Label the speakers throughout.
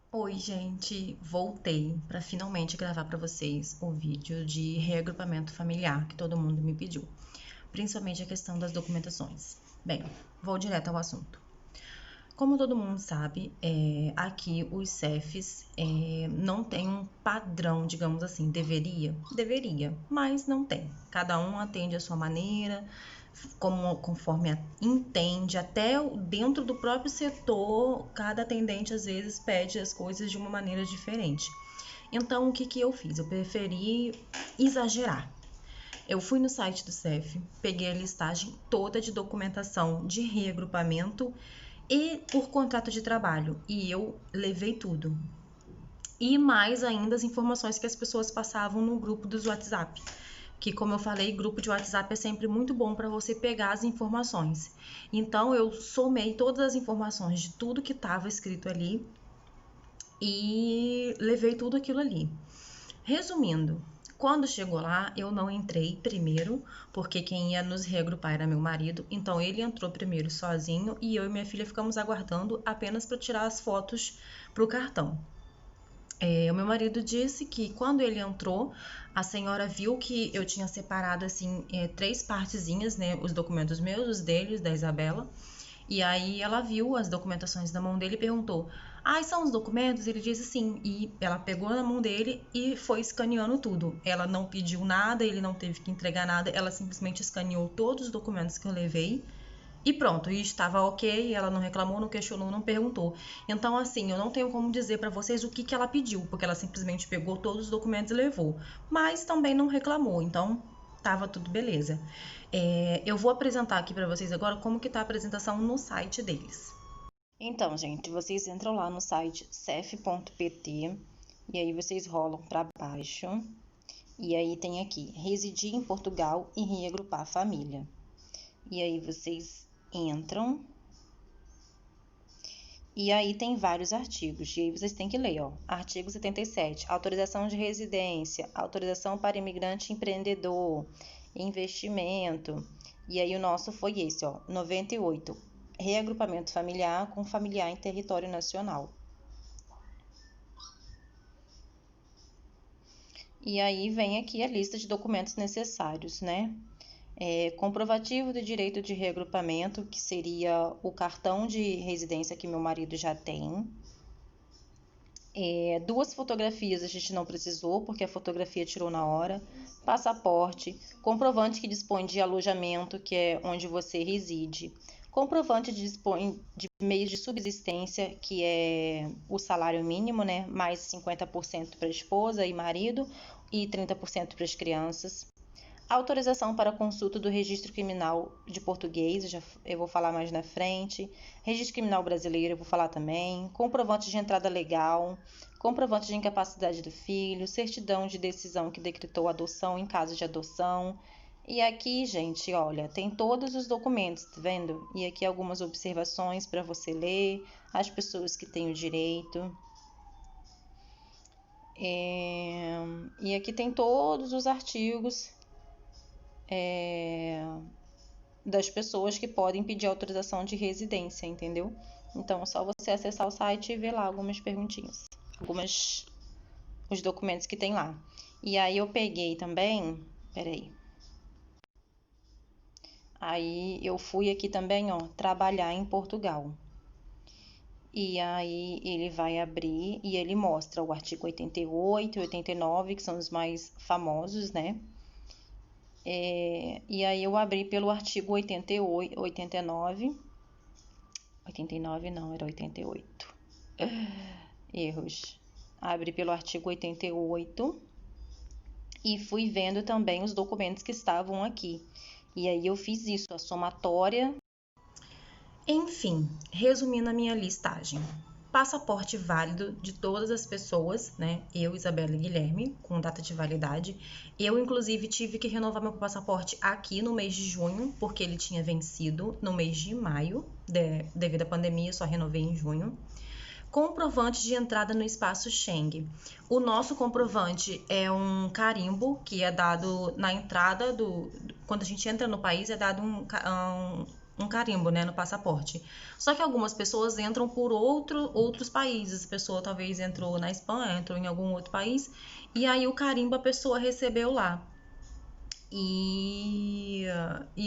Speaker 1: Oi, gente, voltei para finalmente gravar para vocês o vídeo de reagrupamento familiar que todo mundo me pediu, principalmente a questão das documentações. Bem, vou direto ao assunto. Como todo mundo sabe, aqui os CEFs não tem um padrão, digamos assim, deveria, mas não tem. Cada um atende a sua maneira, conforme entende, até dentro do próprio setor, cada atendente às vezes pede as coisas de uma maneira diferente. Então, o que eu fiz? Eu preferi exagerar. Eu fui no site do CEF, peguei a listagem toda de documentação de reagrupamento e por contrato de trabalho, e eu levei tudo. E mais ainda as informações que as pessoas passavam no grupo dos WhatsApp, que, como eu falei, grupo de WhatsApp é sempre muito bom para você pegar as informações. Então eu somei todas as informações de tudo que estava escrito ali e levei tudo aquilo ali. Resumindo, quando chegou lá, eu não entrei primeiro, porque quem ia nos reagrupar era meu marido, então ele entrou primeiro sozinho e eu e minha filha ficamos aguardando apenas para tirar as fotos para o cartão. O meu marido disse que quando ele entrou, a senhora viu que eu tinha separado assim três partezinhas, né? Os documentos meus, os dele, os da Isabela. E aí ela viu as documentações na mão dele e perguntou: "Ah, são os documentos?" Ele disse sim. E ela pegou na mão dele e foi escaneando tudo. Ela não pediu nada, ele não teve que entregar nada, ela simplesmente escaneou todos os documentos que eu levei e pronto, e estava ok, ela não reclamou, não questionou, não perguntou. Então, assim, eu não tenho como dizer para vocês o que ela pediu, porque ela simplesmente pegou todos os documentos e levou. Mas também não reclamou, então tava tudo beleza. Eu vou apresentar aqui para vocês agora como que tá a apresentação no site deles. Então, gente, vocês entram lá no site cef.pt e aí vocês rolam para baixo. E aí tem aqui, residir em Portugal e reagrupar a família. E aí vocês entram e aí tem vários artigos, e aí vocês têm que ler, ó. Artigo 77, autorização de residência, autorização para imigrante empreendedor, investimento. E aí o nosso foi esse, ó, 98, reagrupamento familiar com familiar em território nacional. E aí vem aqui a lista de documentos necessários, né? Comprovativo do direito de reagrupamento, que seria o cartão de residência que meu marido já tem. Duas fotografias a gente não precisou, porque a fotografia tirou na hora. Passaporte, comprovante que dispõe de alojamento, que é onde você reside. Comprovante que dispõe de meios de subsistência, que é o salário mínimo, né? Mais 50% para a esposa e marido e 30% para as crianças. Autorização para consulta do registro criminal de português, eu vou falar mais na frente. Registro criminal brasileiro, eu vou falar também. Comprovante de entrada legal, comprovante de incapacidade do filho, certidão de decisão que decretou adoção em caso de adoção. E aqui, gente, olha, tem todos os documentos, tá vendo? E aqui algumas observações para você ler, as pessoas que têm o direito. E aqui tem todos os artigos das pessoas que podem pedir autorização de residência, entendeu? Então é só você acessar o site e ver lá algumas perguntinhas, os documentos que tem lá. E aí eu peguei também, peraí. Aí eu fui aqui também, ó, trabalhar em Portugal. E aí ele vai abrir e ele mostra o artigo 88 e 89, que são os mais famosos, né? E aí eu abri pelo artigo 88, 89. 89 não, era 88. Erros. Abri pelo artigo 88 e fui vendo também os documentos que estavam aqui. E aí eu fiz isso, a somatória. Enfim, resumindo a minha listagem. Passaporte válido de todas as pessoas, né? Eu, Isabela e Guilherme, com data de validade. Eu, inclusive, tive que renovar meu passaporte aqui no mês de junho, porque ele tinha vencido no mês de maio, devido à pandemia, só renovei em junho. Comprovante de entrada no espaço Schengen. O nosso comprovante é um carimbo que é dado na entrada quando a gente entra no país, é dado um carimbo, né, no passaporte. Só que algumas pessoas entram por outros países. A pessoa talvez entrou na Espanha, entrou em algum outro país, e aí o carimbo a pessoa recebeu lá. E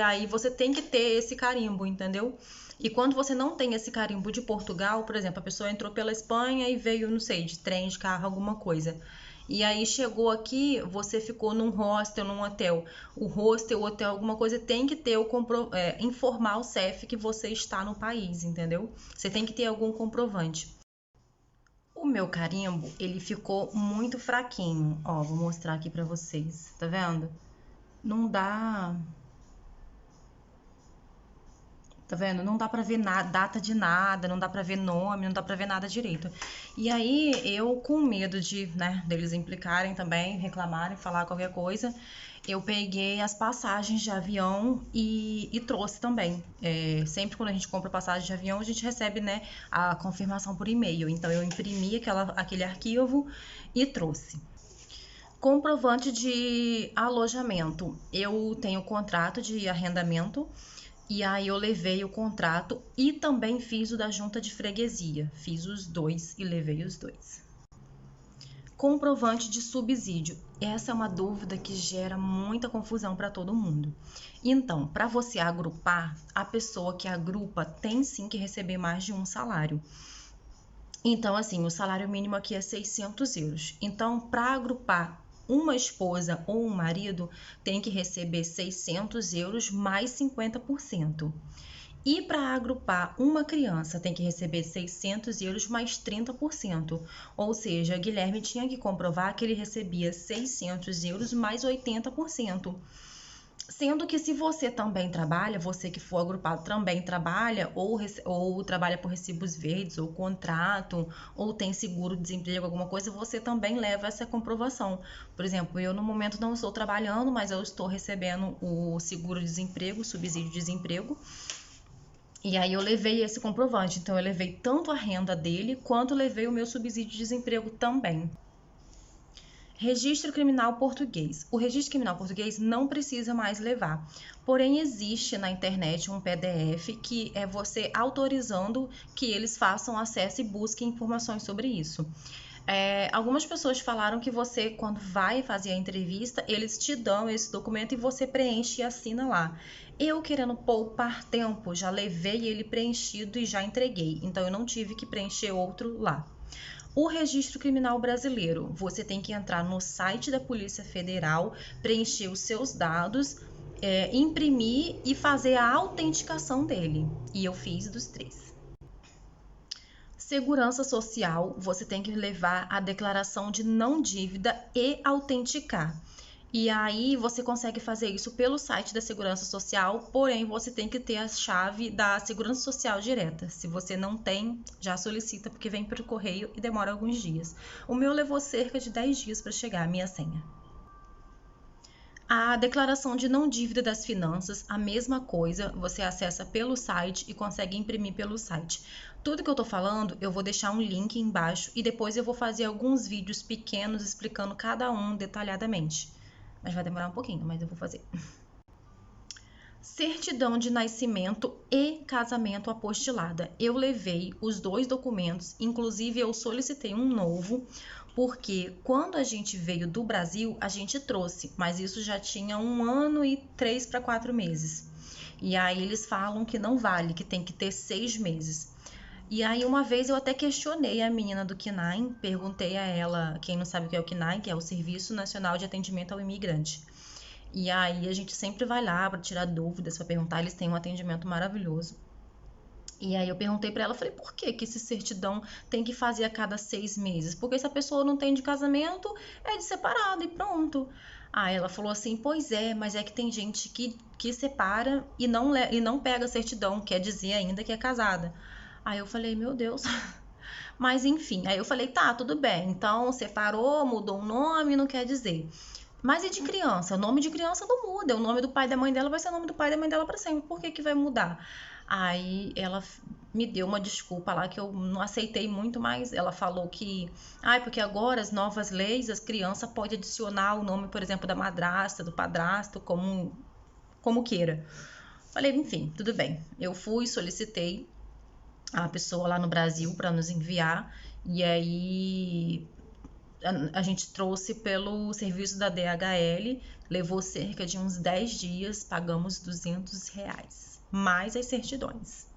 Speaker 1: aí você tem que ter esse carimbo, entendeu? E quando você não tem esse carimbo de Portugal, por exemplo, a pessoa entrou pela Espanha e veio, não sei, de trem, de carro, alguma coisa. E aí chegou aqui, você ficou num hostel, num hotel. O hostel, o hotel, alguma coisa, tem que ter informar o CEF que você está no país, entendeu? Você tem que ter algum comprovante. O meu carimbo, ele ficou muito fraquinho. Ó, vou mostrar aqui pra vocês. Tá vendo? Não dá. Tá vendo? Não dá pra ver data de nada, não dá pra ver nome, não dá pra ver nada direito. E aí, eu com medo de, né, deles implicarem também, reclamarem, falar qualquer coisa, eu peguei as passagens de avião e trouxe também. Sempre quando a gente compra passagem de avião, a gente recebe, né, a confirmação por e-mail. Então, eu imprimi aquele arquivo e trouxe. Comprovante de alojamento. Eu tenho contrato de arrendamento e aí eu levei o contrato e também fiz o da junta de freguesia. Fiz os dois e levei os dois. Comprovante de subsídio. Essa é uma dúvida que gera muita confusão para todo mundo. Então, para você agrupar, a pessoa que agrupa tem sim que receber mais de um salário. Então, assim, o salário mínimo aqui é 600 euros. Então, para agrupar uma esposa ou um marido, tem que receber 600 euros mais 50%. E para agrupar uma criança, tem que receber 600 euros mais 30%. Ou seja, Guilherme tinha que comprovar que ele recebia 600 euros mais 80%. Sendo que se você também trabalha, você que for agrupado também trabalha, ou trabalha por recibos verdes, ou contrato, ou tem seguro-desemprego, alguma coisa, você também leva essa comprovação. Por exemplo, eu no momento não estou trabalhando, mas eu estou recebendo o seguro-desemprego, o subsídio-desemprego, e aí eu levei esse comprovante. Então eu levei tanto a renda dele, quanto levei o meu subsídio-desemprego também. Registro criminal português. O registro criminal português não precisa mais levar. Porém, existe na internet um PDF que é você autorizando que eles façam acesso e busquem informações sobre isso. Algumas pessoas falaram que você, quando vai fazer a entrevista, eles te dão esse documento e você preenche e assina lá. Eu, querendo poupar tempo, já levei ele preenchido e já entreguei. Então, eu não tive que preencher outro lá. O registro criminal brasileiro, você tem que entrar no site da Polícia Federal, preencher os seus dados, imprimir e fazer a autenticação dele. E eu fiz dos três. Segurança social, você tem que levar a declaração de não dívida e autenticar. E aí você consegue fazer isso pelo site da Segurança Social, porém você tem que ter a chave da Segurança Social direta. Se você não tem, já solicita, porque vem pelo correio e demora alguns dias. O meu levou cerca de 10 dias para chegar a minha senha. A declaração de não dívida das finanças, a mesma coisa, você acessa pelo site e consegue imprimir pelo site. Tudo que eu tô falando, eu vou deixar um link embaixo e depois eu vou fazer alguns vídeos pequenos explicando cada um detalhadamente. Mas vai demorar um pouquinho, mas eu vou fazer. Certidão de nascimento e casamento apostilada. Eu levei os dois documentos, inclusive eu solicitei um novo, porque quando a gente veio do Brasil, a gente trouxe, mas isso já tinha 1 ano e 3 para 4 meses. E aí eles falam que não vale, que tem que ter 6 meses. E aí uma vez eu até questionei a menina do CNAE, perguntei a ela, quem não sabe o que é o CNAE, que é o Serviço Nacional de Atendimento ao Imigrante. E aí a gente sempre vai lá para tirar dúvidas, para perguntar, eles têm um atendimento maravilhoso. E aí eu perguntei para ela, falei, por que que esse certidão tem que fazer a cada 6 meses? Porque se a pessoa não tem de casamento, é de separado e pronto. Aí ela falou assim, pois é, mas é que tem gente que separa e não pega a certidão, quer dizer ainda que é casada. Aí eu falei, meu Deus. Mas enfim, aí eu falei, tá, tudo bem. Então separou, mudou o nome, não quer dizer. Mas e de criança? O nome de criança não muda. O nome do pai e da mãe dela vai ser o nome do pai e da mãe dela para sempre. Por que que vai mudar? Aí ela me deu uma desculpa lá que eu não aceitei muito, mas ela falou que, porque agora as novas leis, as crianças podem adicionar o nome, por exemplo, da madrasta, do padrasto, como queira. Falei, enfim, tudo bem. Eu fui, solicitei a pessoa lá no Brasil para nos enviar, e aí a gente trouxe pelo serviço da DHL, levou cerca de uns 10 dias, pagamos R$ 200, mais as certidões.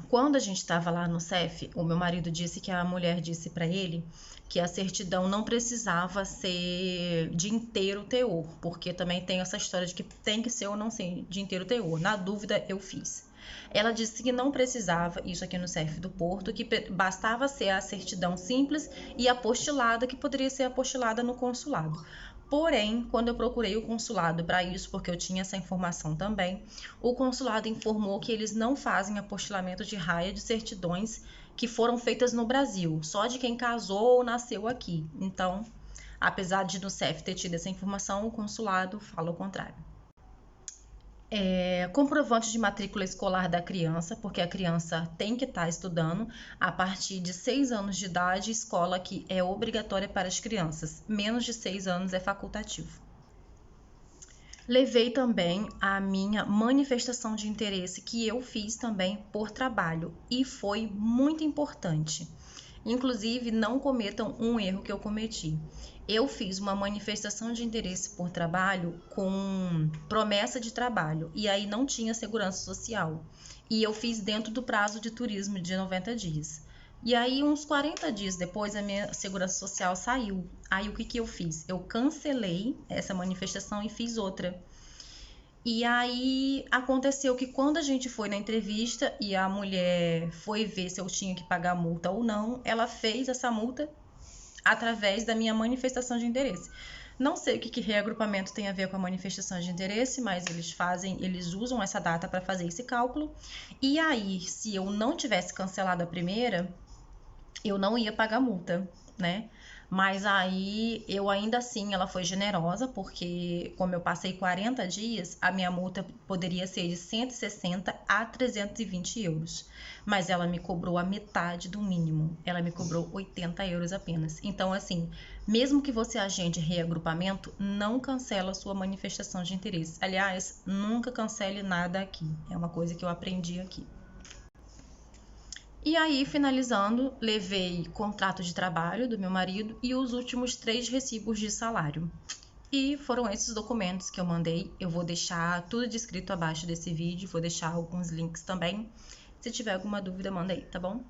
Speaker 1: Quando a gente estava lá no CEF, o meu marido disse que a mulher disse para ele que a certidão não precisava ser de inteiro teor, porque também tem essa história de que tem que ser ou não ser de inteiro teor. Na dúvida, eu fiz. Ela disse que não precisava, isso aqui no CEF do Porto, que bastava ser a certidão simples e apostilada, que poderia ser apostilada no consulado. Porém, quando eu procurei o consulado para isso, porque eu tinha essa informação também, o consulado informou que eles não fazem apostilamento de raia de certidões que foram feitas no Brasil, só de quem casou ou nasceu aqui. Então, apesar de no CEF ter tido essa informação, o consulado fala o contrário. Comprovante de matrícula escolar da criança, porque a criança tem que estar estudando a partir de 6 anos de idade, escola que é obrigatória para as crianças, menos de 6 anos é facultativo. Levei também a minha manifestação de interesse que eu fiz também por trabalho e foi muito importante. Inclusive, não cometam um erro que eu cometi. Eu fiz uma manifestação de interesse por trabalho com promessa de trabalho e aí não tinha segurança social. E eu fiz dentro do prazo de turismo de 90 dias. E aí, uns 40 dias depois, a minha segurança social saiu. Aí, o que eu fiz? Eu cancelei essa manifestação e fiz outra. E aí aconteceu que quando a gente foi na entrevista e a mulher foi ver se eu tinha que pagar a multa ou não, ela fez essa multa através da minha manifestação de interesse. Não sei o que reagrupamento tem a ver com a manifestação de interesse, mas eles usam essa data para fazer esse cálculo. E aí, se eu não tivesse cancelado a primeira, eu não ia pagar multa, né? Mas aí, eu ainda assim, ela foi generosa, porque como eu passei 40 dias, a minha multa poderia ser de 160 a 320 euros. Mas ela me cobrou a metade do mínimo. Ela me cobrou 80 euros apenas. Então, assim, mesmo que você agende reagrupamento, não cancela a sua manifestação de interesse. Aliás, nunca cancele nada aqui. É uma coisa que eu aprendi aqui. E aí, finalizando, levei contrato de trabalho do meu marido e os últimos 3 recibos de salário. E foram esses documentos que eu mandei. Eu vou deixar tudo descrito abaixo desse vídeo, vou deixar alguns links também. Se tiver alguma dúvida, manda aí, tá bom?